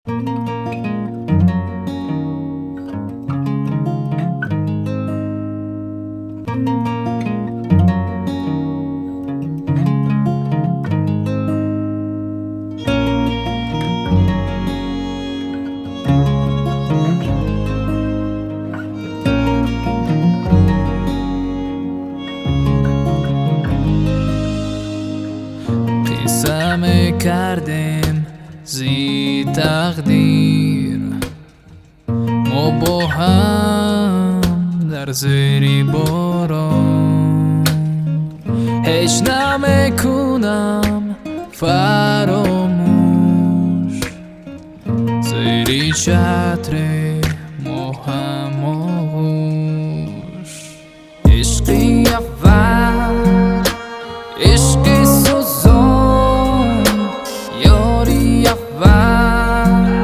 قسم کردیم زی تقدیر ما با هم در زیر باران هیچ نمیکنم فراموش زیر چتر ما هم آغوش عشقی اول عشقی سوزان یاری اول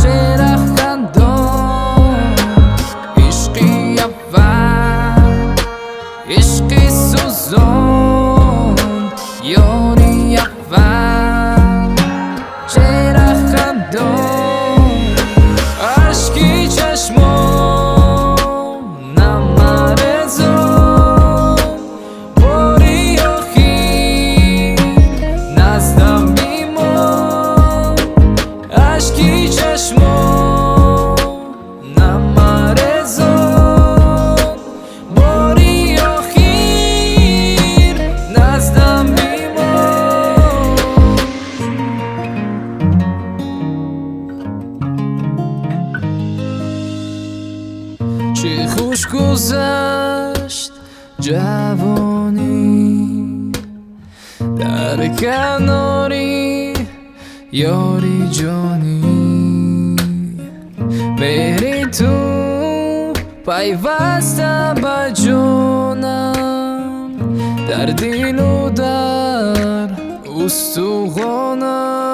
چرا خندان عشقی اول عشقی سوزان یاری اول چرا خندان عشقی چشمان نمارزان باری آخی نزدم میمان عشقی چشمان نمارزان باری آخیر نزدم میمان چه خوش گذشت جوانی در کناری یاری جانی بری تو پیوسته به جانم در دل و در استخوانم